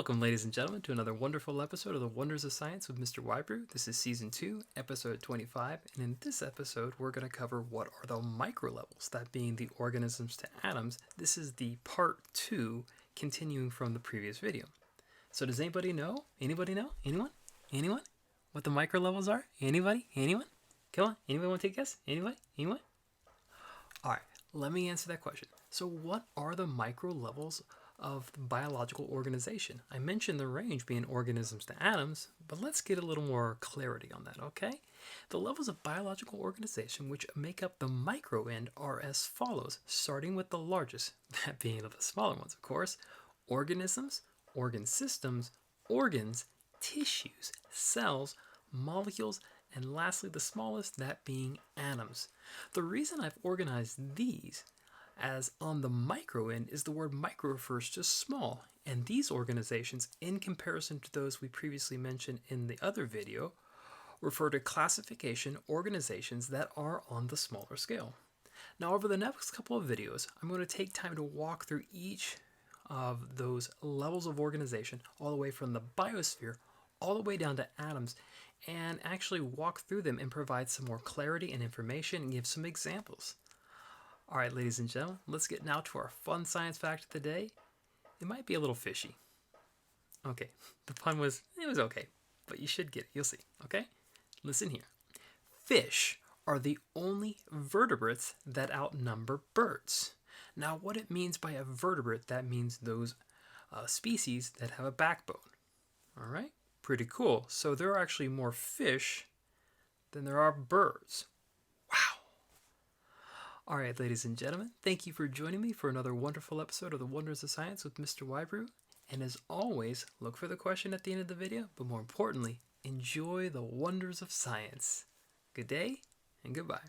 Welcome, ladies and gentlemen, to another wonderful episode of the Wonders of Science with Mr. Whybrew. This is Season 2, Episode 25, and in this episode, we're going to cover what are the microlevels, that being the organisms to atoms. This is the Part 2, continuing from the previous video. So does anybody know? Anybody know? Anyone? Anyone? What the microlevels are? Anybody? Anyone? Come on, anybody want to take a guess? Anybody? Anyone? All right, let me answer that question. So what are the microlevels of the biological organization? I mentioned the range being organisms to atoms, but let's get a little more clarity on that, okay? The levels of biological organization which make up the micro end are as follows, starting with the largest, that being the smaller ones, of course: organisms, organ systems, organs, tissues, cells, molecules, and lastly the smallest, that being atoms. The reason I've organized these as on the micro end is the word micro refers to small, and these organizations, in comparison to those we previously mentioned in the other video, refer to classification organizations that are on the smaller scale. Now, over the next couple of videos, I'm going to take time to walk through each of those levels of organization, all the way from the biosphere all the way down to atoms, and actually walk through them and provide some more clarity and information and give some examples. All right, ladies and gentlemen, let's get now to our fun science fact of the day. It might be a little fishy. Okay, the pun was okay, but you should get it. You'll see, okay? Listen here. Fish are the only vertebrates that outnumber birds. Now, what it means by a vertebrate, that means those species that have a backbone. All right, pretty cool. So there are actually more fish than there are birds. All right, ladies and gentlemen, thank you for joining me for another wonderful episode of the Wonders of Science with Mr. Whybrew. And as always, look for the question at the end of the video, but more importantly, enjoy the wonders of science. Good day and goodbye.